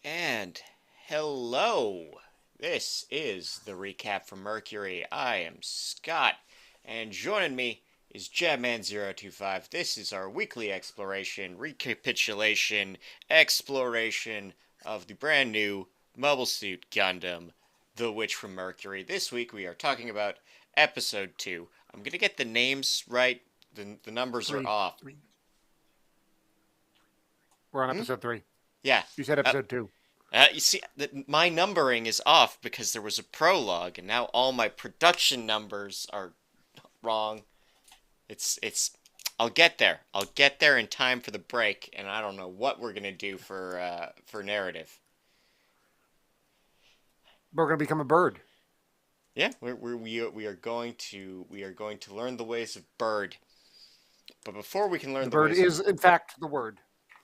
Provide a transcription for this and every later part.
And hello. This is the recap from Mercury. I am Scott, and joining me is Jabman025. This is our weekly exploration, recapitulation, exploration of the brand new Mobile Suit Gundam, The Witch from Mercury. This week we are talking about episode 2. I'm going to get the names right. The numbers are Three. off. Three. We're on Hmm? episode 3. Yeah. You said Uh, episode 2. You see, my numbering is off because there was a prologue, and now all my production numbers are wrong. It's. I'll get there. I'll get there in time for the break, and I don't know what we're gonna do for narrative. We're going to become a bird. Yeah, we are going to learn the ways of bird. But before we can learn The the bird ways of is, in fact, the word.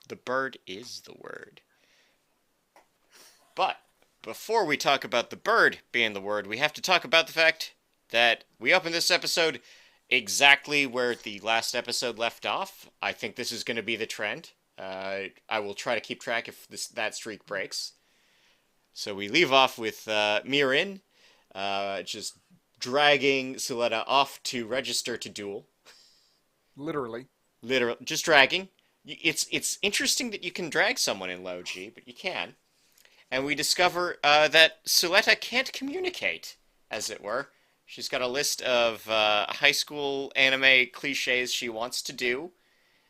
the bird is the word. But before we talk about the bird being the word, we have to talk about the fact that we open this episode exactly where the last episode left off. I think this is going to be the trend. I will try to keep track if that streak breaks. So we leave off with Miorine just dragging Suletta off to register to duel. Literally. Literally, just dragging. It's interesting that you can drag someone in low G, but you can. And we discover that Suletta can't communicate, as it were. She's got a list of high school anime cliches she wants to do,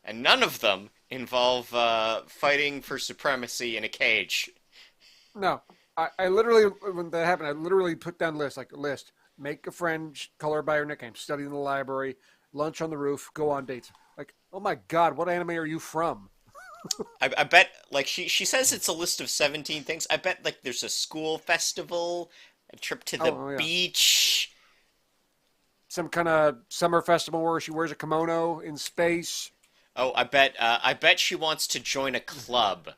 and none of them involve fighting for supremacy in a cage. No. I literally, when that happened, I literally put down lists, like a list. Make a friend, color by her nickname, study in the library, lunch on the roof, go on dates. Like, oh my God, what anime are you from? I bet, like, she says it's a list of 17 things. I bet, like, there's a school festival, a trip to the Oh, yeah. beach. Some kind of summer festival where she wears a kimono in space. Oh, I bet she wants to join a club.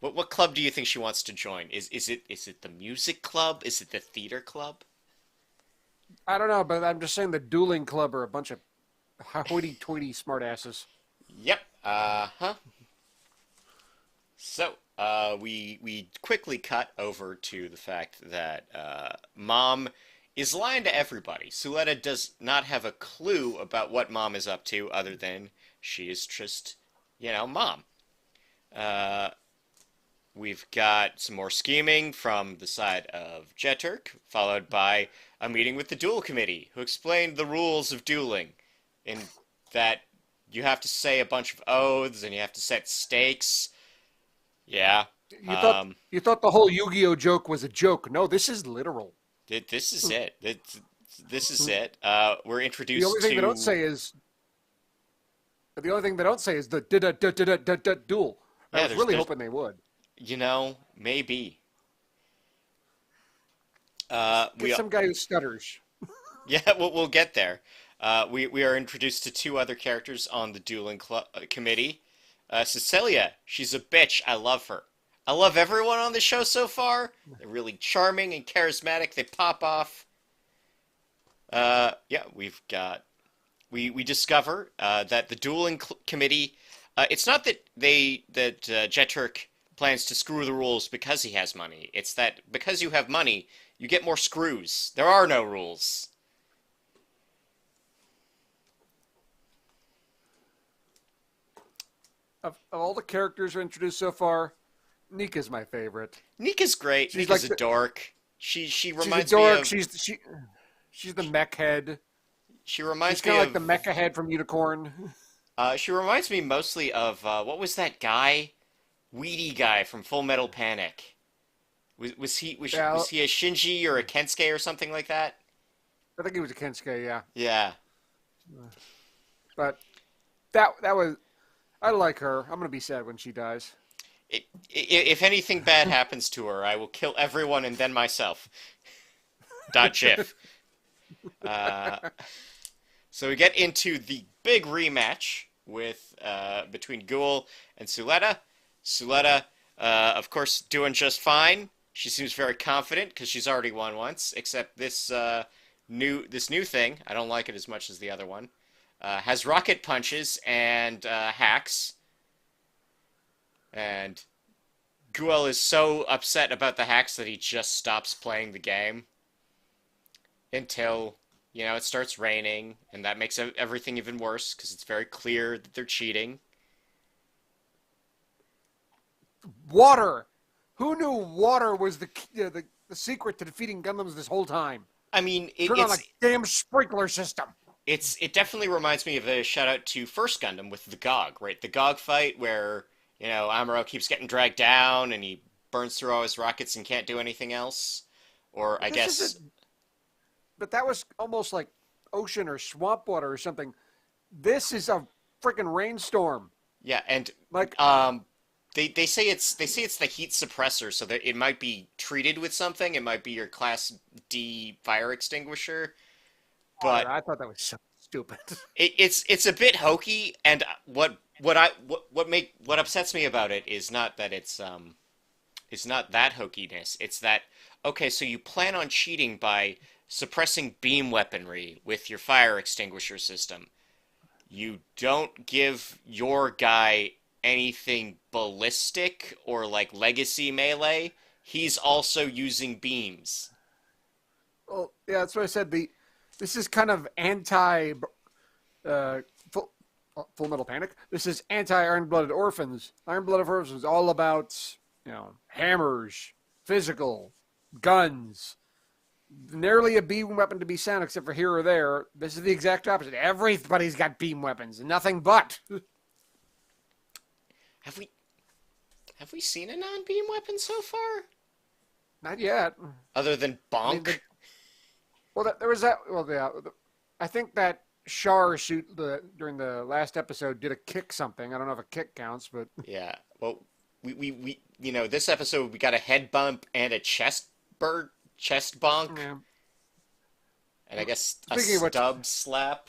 What club do you think she wants to join? Is it the music club? Is it the theater club? I don't know, but I'm just saying the dueling club are a bunch of hoity-toity smartasses. Yep. Uh-huh. So, we quickly cut over to the fact that Mom is lying to everybody. Suletta does not have a clue about what Mom is up to, other than she is just, Mom. Uh, we've got some more scheming from the side of Jeturk, followed by a meeting with the Duel Committee, who explained the rules of dueling, in that you have to say a bunch of oaths and you have to set stakes. Yeah. You thought Um, you thought the whole Yu-Gi-Oh joke was a joke. No, this is literal. this is it. This is it. We're The only introduced thing they don't to. say is the only thing they don't say is the da duel. I Yeah, was really hoping they would maybe. get We some guy who stutters. Yeah, we'll get there. We are introduced to two other characters on the dueling committee. Cecilia, she's a bitch. I love her. I love everyone on the show so far. They're really charming and charismatic. They pop off. Yeah, we discover that the dueling committee. It's not that Jeturk plans to screw the rules because he has money. It's that because you have money, you get more screws. There are no rules. Of all the characters introduced so far, Nika's my favorite. Nika's great. She's Nika's like a the, dork. She she's a reminds me dork. of She's the mech head. she She's reminds kind me of like the of mecha head from Unicorn. she reminds me mostly of what was that guy? Weedy guy from Full Metal Panic. Yeah, Was he a Shinji or a Kensuke or something like that? I think he was a Kensuke. Yeah, Yeah. but that was I like her. I'm gonna be sad when she dies. If anything bad happens to her, I will kill everyone and then myself. Dot GIF. Uh, so we get into the big rematch with between Guel and Suletta. Suletta, of course, doing just fine. She seems very confident because she's already won once. Except this new thing, I don't like it as much as the other one. Has rocket punches and hacks, and Guel is so upset about the hacks that he just stops playing the game until, it starts raining, and that makes everything even worse because it's very clear that they're cheating. Water. Who knew water was the secret to defeating Gundams this whole time? I mean, Turn on a damn sprinkler system. it definitely reminds me of a shout out to First Gundam with the GOG, right? The GOG fight where, Amuro keeps getting dragged down and he burns through all his rockets and can't do anything else. Or I guess But that was almost like ocean or swamp water or something. This is a freaking rainstorm. yeah, and Like, they say it's the heat suppressor, so that it might be treated with something. It might be your Class D fire extinguisher, but I thought that was so stupid. it's a bit hokey. And what upsets me about it is not that it's not that hokiness. It's that okay, so you plan on cheating by suppressing beam weaponry with your fire extinguisher system. You don't give your guy anything ballistic or like legacy melee. He's also using beams. Well, yeah, that's what I said. This is kind of anti uh, full, full Metal Panic. This is anti Iron Blooded Orphans. Iron Blooded Orphans is all about hammers, physical, guns. Nearly a beam weapon to be sound, except for here or there. This is the exact opposite. Everybody's got beam weapons, nothing but. Have we seen a non-beam weapon so far? Not yet. Other than I mean, bonk? there was that. Well, yeah, I think that Char suit during the last episode did a kick something. I don't know if a kick counts, but Yeah. Well, we this episode we got a head bump and a chest bonk, yeah. and I guess a Speaking of which, stub slap.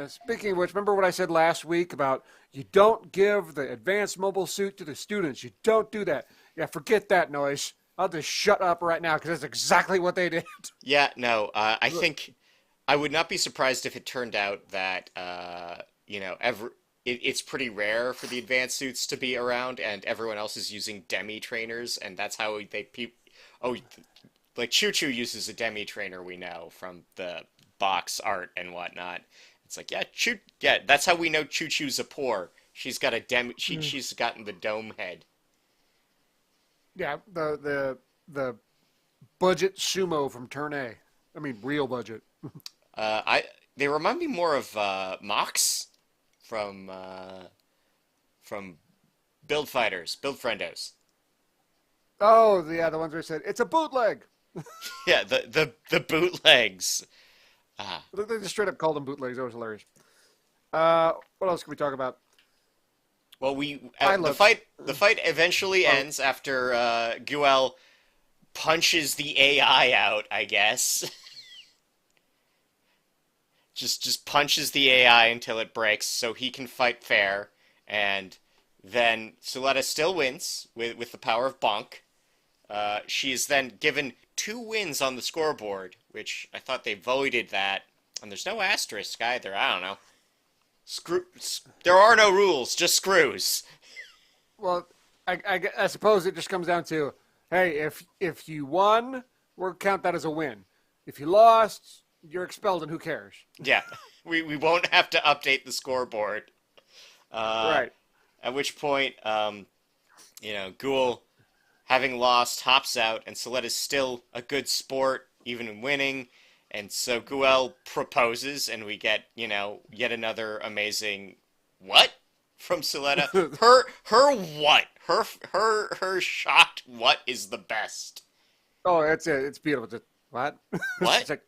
speaking of which, remember what I said last week about you don't give the advanced mobile suit to the students. You don't do that. Yeah, forget that noise. I'll just shut up right now because that's exactly what they did. Yeah, no, I think I would not be surprised if it turned out that it's pretty rare for the advanced suits to be around, and everyone else is using demi trainers, and that's how like Choo Choo uses a demi trainer, we know from the box art and whatnot. It's like, yeah, that's how we know Choo Choo's a poor. She's got a she's gotten the dome head. Yeah, the budget sumo from Turn A. I mean, real budget. They remind me more of Mox from Build Fighters, Build Friendos. Oh, yeah, the ones where I said it's a bootleg. Yeah, the bootlegs. Ah, They just straight up called them bootlegs. That was hilarious. What else can we talk about? well, I the love. fight eventually Oh, ends after Guel punches the AI out, I guess. Just punches the AI until it breaks so he can fight fair, and then Suletta still wins with the power of Bonk. She is then given 2 wins on the scoreboard, which I thought they voided that, and there's no asterisk either. I don't know. There are no rules, just screws. well, I suppose it just comes down to, hey, if you won, we'll count that as a win. If you lost, you're expelled, and who cares? Yeah, we won't have to update the scoreboard. Right. At which point, Guel, having lost, hops out, and Soletta's still a good sport, even in winning. And so Guel proposes, and we get, yet another amazing what from Suletta. Her what? Her shocked what is the best. Oh, that's it. It's beautiful. Just, what? What? It's like,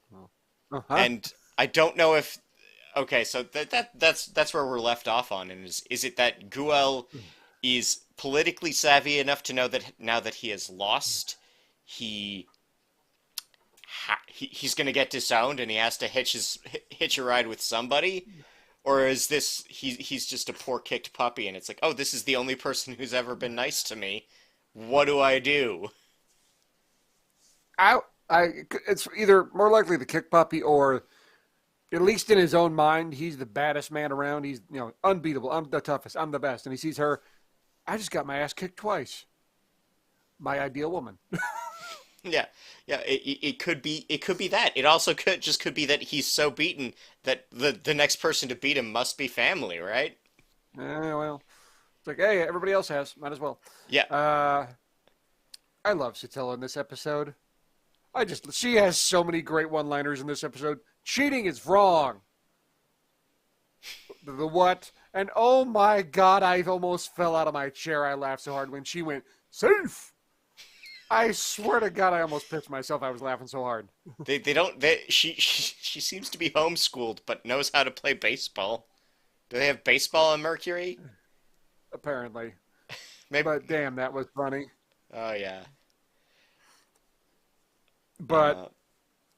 huh? And I don't know if okay, so that's where we're left off on, and is it that Guel is politically savvy enough to know that now that he has lost, he's going to get disowned and he has to hitch a ride with somebody, or is this he's just a poor kicked puppy and it's like, oh, this is the only person who's ever been nice to me. What do I do? I, it's either more likely the kick puppy or, at least in his own mind, he's the baddest man around. He's unbeatable. I'm the toughest. I'm the best. And he sees her. I just got my ass kicked twice. my ideal woman. Yeah, yeah. It could be that. It also could be that he's so beaten that the next person to beat him must be family, right? Well, it's like, hey, everybody else has. Might as well. Yeah. Uh, I love Satella in this episode. She has so many great one-liners in this episode. Cheating is wrong. The what? And oh my god, I almost fell out of my chair. I laughed so hard when she went, safe! I swear to god, I almost pissed myself. I was laughing so hard. They don't. She seems to be homeschooled, but knows how to play baseball. Do they have baseball on Mercury? Apparently. Maybe. But damn, that was funny. Oh yeah. Uh, But,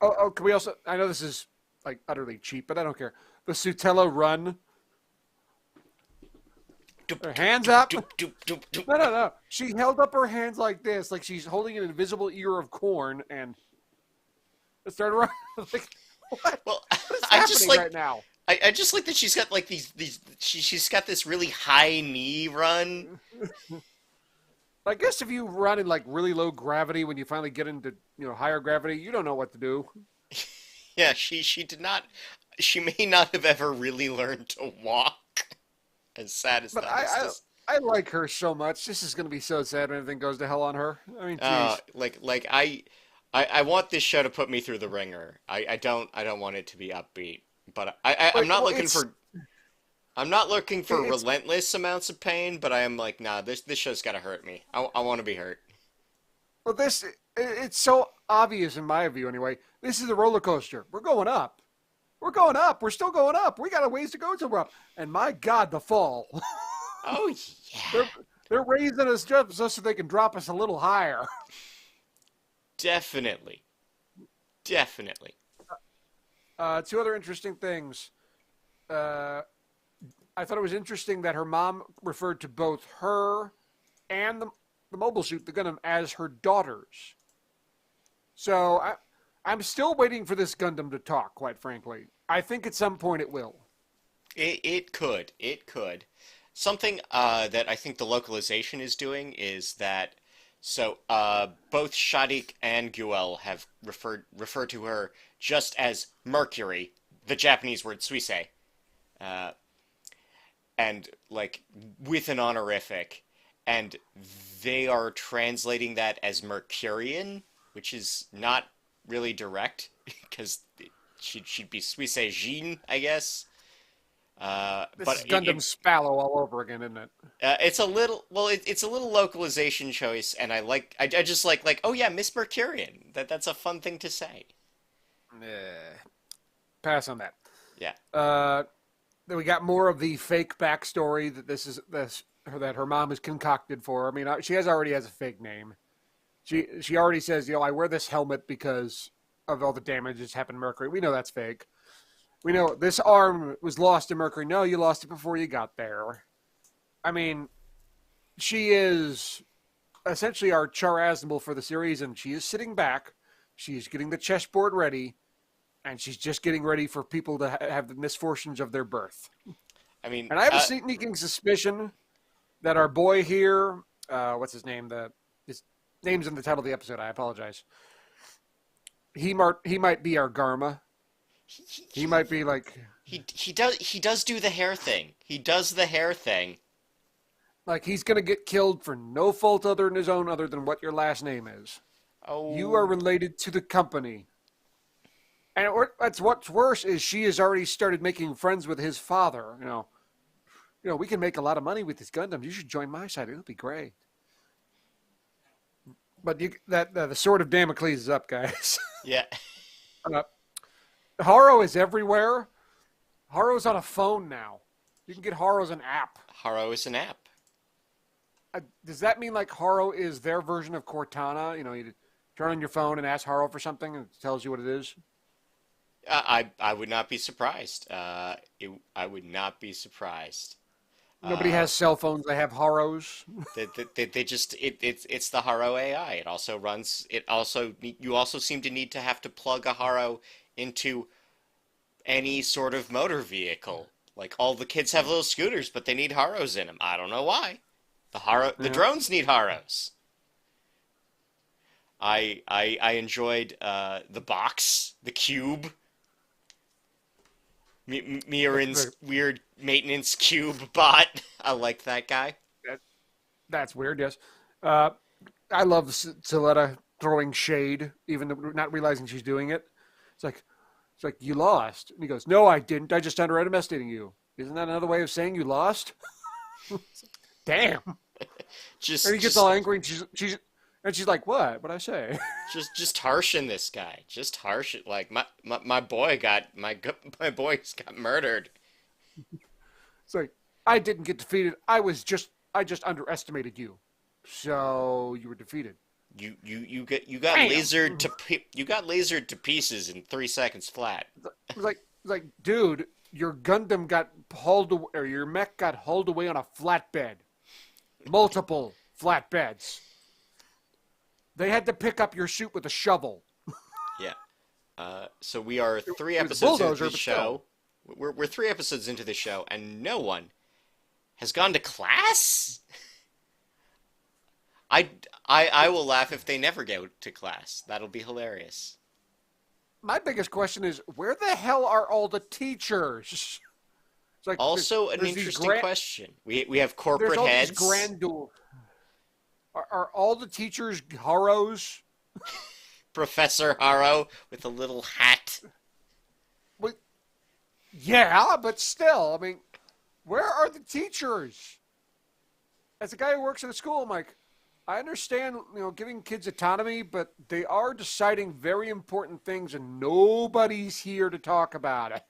oh, can we also, I know this is like utterly cheap, but I don't care. The Sutella run. doop, Her doop, hands doop, up. doop, doop, doop, doop. No, no, no. She held up her hands like this, like she's holding an invisible ear of corn, and it started running. Like, what? Well, What is I just happening like right now? I just like that she's got like these she's got this really high knee run. I guess if you run in like really low gravity, when you finally get into higher gravity, you don't know what to do. Yeah, she did not. She may not have ever really learned to walk. As sad as But that is. I like her so much. This is going to be so sad when everything goes to hell on her. I mean, geez. Like I want this show to put me through the ringer. I don't want it to be upbeat. But I'm not Well, looking for I'm not looking for it's relentless amounts of pain, but I am like, nah, this show's gotta hurt me. I want to be hurt. well, it's so obvious in my view anyway. This is a roller coaster. We're going up. We're going up. We're still going up. We got a ways to go till we're up. And my God, the fall. Oh they're yeah, they're raising us just so they can drop us a little higher. definitely, definitely. Two other interesting things. Uh, I thought it was interesting that her mom referred to both her and the mobile suit, the Gundam, as her daughters. So I'm still waiting for this Gundam to talk, quite frankly. I think at some point it will. It could. Something that I think the localization is doing is that both Shadik and Guel have referred to her just as Mercury, the Japanese word suisei, uh, and like with an honorific, and they are translating that as Mercurian, which is not really direct because she'd be suisei Jean, I guess. This But is Gundam Spallow all over again, isn't it? it's a little it's a little localization choice, and I just like oh yeah, Miss Mercurian. That's a fun thing to say. Eh, pass on that. Yeah. Then we got more of the fake backstory that that her mom has concocted for her. I mean, she already has a fake name. She already says, I wear this helmet because of all the damage that's happened to Mercury. We know that's fake. We know this arm was lost to Mercury. No, you lost it before you got there. I mean, she is essentially our Char Aznable for the series, and she is sitting back. She's getting the chessboard ready, and she's just getting ready for people to have the misfortunes of their birth. I mean, And I have a sneaking suspicion that our boy here, what's his name? His name's in the title of the episode. I apologize. He might be our Garma. He might be like he does do the hair thing. He does the hair thing. he's gonna get killed for no fault other than his own, other than what your last name is. You are Oh, related to the company. And what's worse is she has already started making friends with his father. We can make a lot of money with this Gundam. You should join my side. It'll be great. But the sword of Damocles is up, guys. yeah. uh, Haro is everywhere. Haro's on a phone now. You can get Haro as an app. Haro is an app. Does that mean like Haro is their version of Cortana? You turn on your phone and ask Haro for something, and it tells you what it is. I would not be surprised. I would not be surprised. Nobody Uh, has cell phones. They have Haros. they just it's the Haro AI. It also runs. You also seem to need to have to plug a Haro into any sort of motor vehicle. Like all the kids have little scooters, but they need Haros in them. I don't know why. The Yeah. drones need Haros. I enjoyed the box, the cube, Miorine's That- weird maintenance cube bot. I like that guy. that's weird. Yes. Uh, I love Suletta throwing shade, even not realizing she's doing it. It's like you lost, and he goes, "No, I didn't. I just underestimated you." Isn't that another way of saying you lost? Damn. And he gets Just all angry, and she's like, "What? What'd I say?" just harshing this guy. Just harsh it. Like my boy got my boys got murdered. It's like, I didn't get defeated. I just underestimated you. So you were defeated. You got Bam! you got lasered to pieces in 3 seconds flat. It's like, dude, your Gundam got hauled, or your mech got hauled away on a flatbed. Multiple flatbeds. They had to pick up your suit with a shovel. Yeah. So we are three It was a episodes into bulldozer, the but show. We're 3 episodes into the show, and no one has gone to class. I will laugh if they never go to class. That'll be hilarious. My biggest question is, where the hell are all the teachers? It's like Also, an there's these interesting question. We have there's corporate all heads. these grand duel. Are all the teachers Haros? Professor Haro with a little hat. Well, yeah, but still, I mean, where are the teachers? As a guy who works at a school, I'm like, I understand, giving kids autonomy, but they are deciding very important things, and nobody's here to talk about it.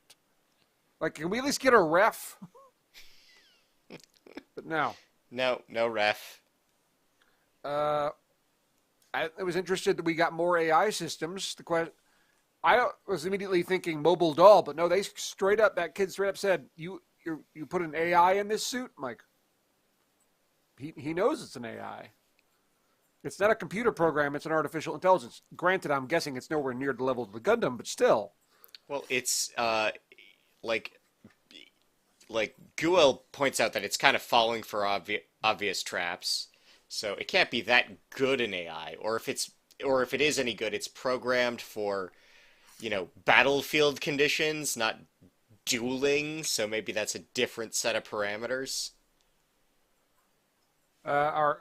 Like, can we at least get a ref? But no. No ref. I was interested that we got more AI systems. I was immediately thinking mobile doll, but no, that kid straight up said, you put an AI in this suit? I'm like, he knows it's an AI. It's not a computer program, it's an artificial intelligence. Granted, I'm guessing it's nowhere near the level of the Gundam, but still. Well, it's like Guel points out that it's kind of falling for obvious traps. So it can't be that good an AI, or if it is any good, it's programmed for, battlefield conditions, not dueling. So maybe that's a different set of parameters. Uh,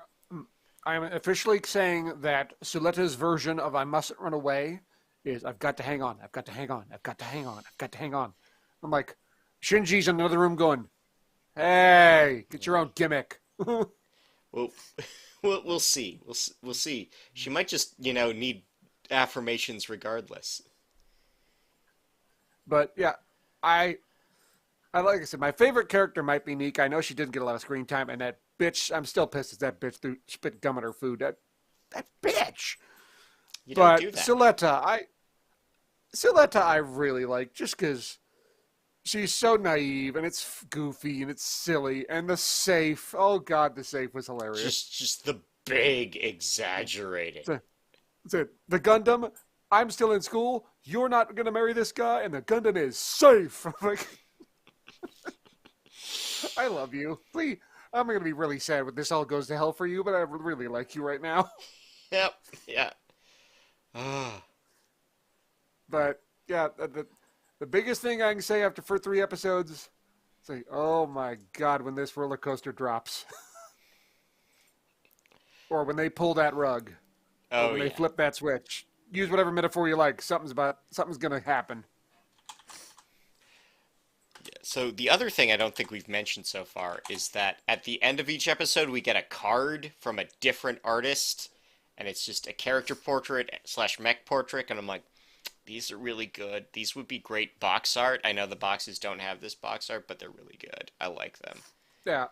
I'm officially saying that Suletta's version of "I mustn't run away" is "I've got to hang on, I've got to hang on, I've got to hang on, I've got to hang on." I'm like, Shinji's in another room going, "Hey, get your own gimmick." Well, we'll see. We'll see. She might just, need affirmations regardless. But yeah, I like I said, my favorite character might be Neek. I know she didn't get a lot of screen time, and that bitch, I'm still pissed at that bitch threw spit gum at her food. That bitch. You don't But do that. Suletta, I really like just because she's so naive and it's goofy and it's silly and the safe. Oh God, the safe was hilarious. Just the big exaggerating. That's it. The Gundam. I'm still in school. You're not gonna marry this guy, and the Gundam is safe. I'm like, I love you. Please, I'm gonna be really sad when this all goes to hell for you, but I really like you right now. Yep. Yeah. Ah. But yeah, the biggest thing I can say after for 3 episodes, it's like, oh my God, when this roller coaster drops, or when they pull that rug, or Oh when they yeah. flip that switch. Use whatever metaphor you like. Something's gonna happen. So the other thing I don't think we've mentioned so far is that at the end of each episode we get a card from a different artist, and it's just a character portrait slash mech portrait, and I'm like, these are really good. These would be great box art. I know the boxes don't have this box art, but they're really good. I like them. Yeah,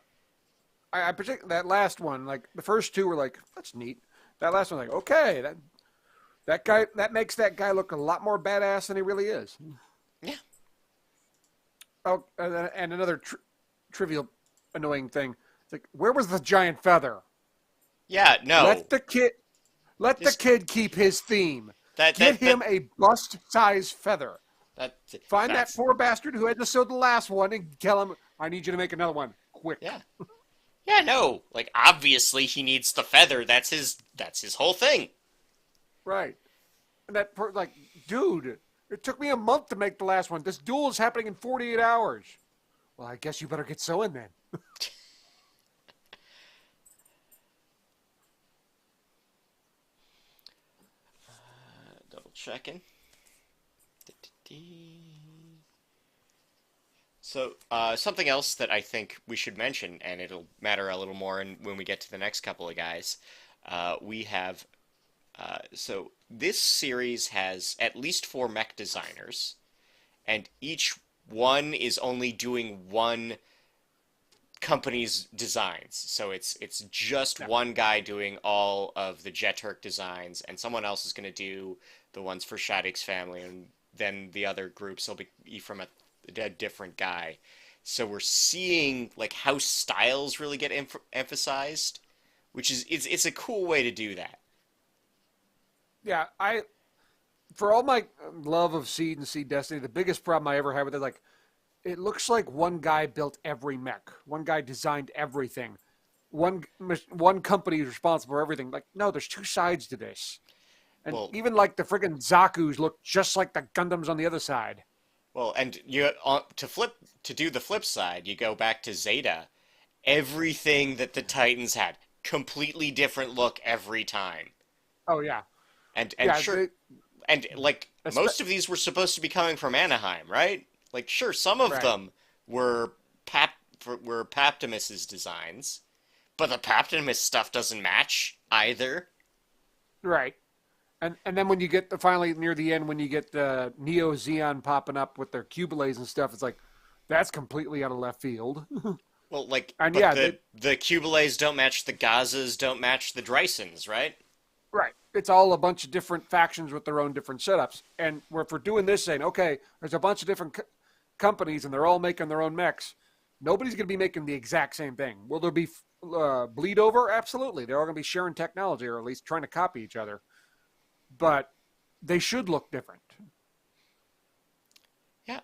I particularly that last one. Like the first two were like, that's neat. That last one, like, okay, that guy that makes that guy look a lot more badass than he really is. Yeah. Oh, and another trivial, annoying thing. It's like, where was the giant feather? Yeah, no. Let the This- kid keep his theme. That Get that him a bust-size feather. that Find that that's poor bastard who had to sew the last one and tell him, I need you to make another one. Quick. yeah. Yeah, no. Like obviously he needs the feather. That's his whole thing. Right. And like, dude, it took me a month to make the last one. This duel is happening in 48 hours. Well, I guess you better get sewing then. Double checking. So, something else that I think we should mention, and it'll matter a little more when we get to the next couple of guys, we have. So, this series has at least 4 mech designers, and each one is only doing one company's designs. So it's just Yeah. one guy doing all of the Jeturk designs, and someone else is going to do the ones for Shadik's family, and then the other groups will be from a different guy. So we're seeing like how styles really get emphasized, which is it's a cool way to do that. Yeah, for all my love of Seed and Seed Destiny, the biggest problem I ever had with it, like, it looks like one guy built every mech. One guy designed everything. One company is responsible for everything. Like, no, there's two sides to this. And Well, even like the friggin' Zaku's look just like the Gundams on the other side. and you to do the flip side, you go back to Zeta. Everything that the Titans had, completely different look every time. Oh yeah, And yeah. sure, and like most of these were supposed to be coming from Anaheim, right? Like sure, some of Right, them were Paptimus's designs, but the Paptimus stuff doesn't match either. right. And then when you get finally near the end, when you get the Neo Zeon popping up with their Cubelays and stuff, it's like that's completely out of left field. Well, like, And but yeah, the Cubelays don't match the Gazas, don't match the Drysons, right? right. It's all a bunch of different factions with their own different setups. And if we're doing this, saying, okay, there's a bunch of different companies and they're all making their own mechs, nobody's going to be making the exact same thing. Will there be bleed over? Absolutely. They're all going to be sharing technology or at least trying to copy each other. But they should look different. Yeah.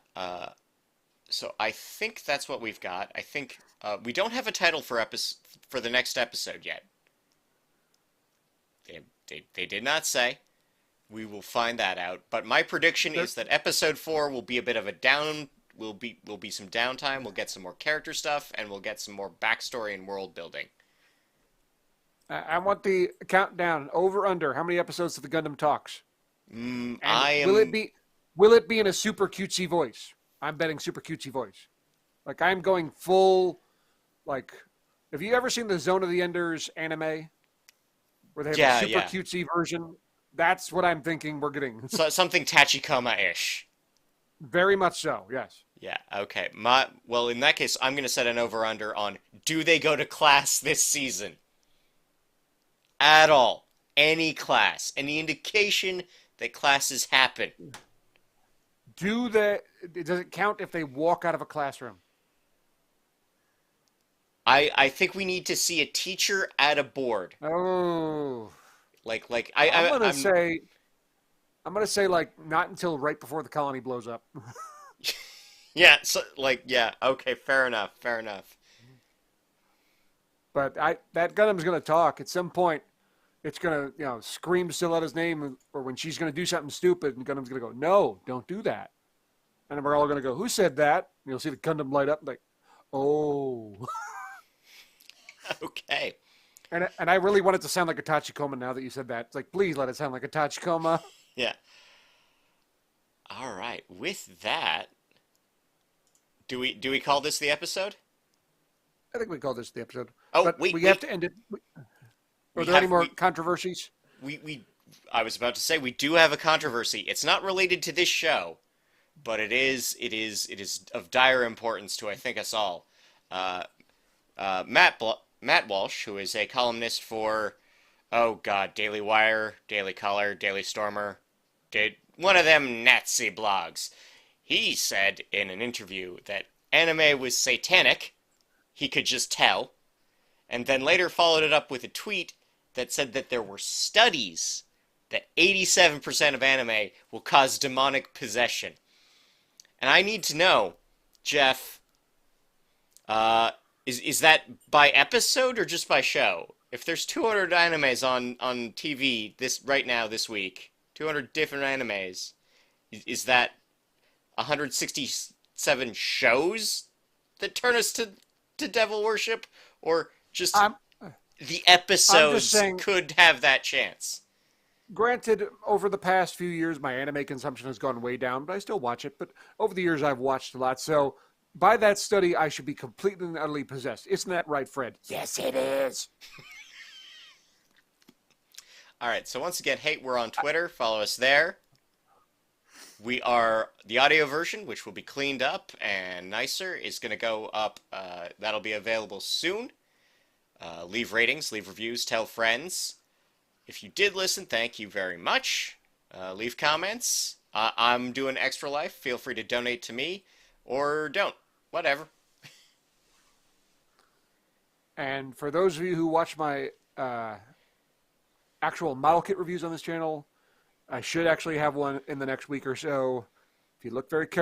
So I think that's what we've got. I think we don't have a title for the next episode yet. They did not say. We will find that out. But my prediction There, is that episode 4 will be a bit of a down. Will be some downtime. We'll get some more character stuff, and we'll get some more backstory and world building. I want the countdown over under. How many episodes of the Gundam talks? And I will it am. be will it be in a super cutesy voice? I'm betting super cutesy voice. Like I'm going full. Like, have you ever seen the Zone of the Enders anime where they have a Yeah, super yeah. cutesy version? That's what I'm thinking we're getting. So something Tachikoma-ish. Very much so. Yes. Yeah. Okay. Well, in that case, I'm gonna set an over under on do they go to class this season at all? Any class? Any indication that classes happen? Does it count if they walk out of a classroom? I think we need to see a teacher at a board. Oh, Like I'm gonna I'm say I'm gonna say like not until right before the colony blows up. yeah. So like yeah. Okay. Fair enough. Fair enough. But that Gundam's gonna talk at some point. It's gonna scream Suletta's name, or when she's gonna do something stupid, and Gundam's gonna go, "No, don't do that." And then we're all gonna go, "Who said that?" And you'll see the Gundam light up, like, "Oh." Okay. And I really want it to sound like a Tachikoma now that you said that. It's like, please let it sound like a Tachikoma. Yeah. All right. With that, do we call this the episode? I think we call this the episode. Oh, But wait, we have wait. to end it. Are We there any have more controversies? we I was about to say we do have a controversy. It's not related to this show, but it is of dire importance to I think us all. Uh, Matt Walsh, who is a columnist for oh god, Daily Wire, Daily Caller, Daily Stormer, one of them Nazi blogs. He said in an interview that anime was satanic. He could just tell, and then later followed it up with a tweet that said that there were studies that 87% of anime will cause demonic possession. And I need to know, Jeff, is that by episode or just by show? If there's 200 animes on TV this right now this week, 200 different animes, is that 167 shows that turn us to devil worship, or just I'm the I'm just episodes saying. could have that chance? Granted, over the past few years, my anime consumption has gone way down, but I still watch it. But over the years, I've watched a lot. So by that study, I should be completely and utterly possessed. Isn't that right, Fred? Yes, it is. All right, so once again, hey, we're on Twitter. Follow us there. We are the audio version, which will be cleaned up and nicer, is going to go up. That'll be available soon. Leave ratings, leave reviews, tell friends. If you did listen, thank you very much. Leave comments. I'm doing Extra Life. Feel free to donate to me or don't. Whatever. And for those of you who watch my actual model kit reviews on this channel, I should actually have one in the next week or so. If you look very carefully,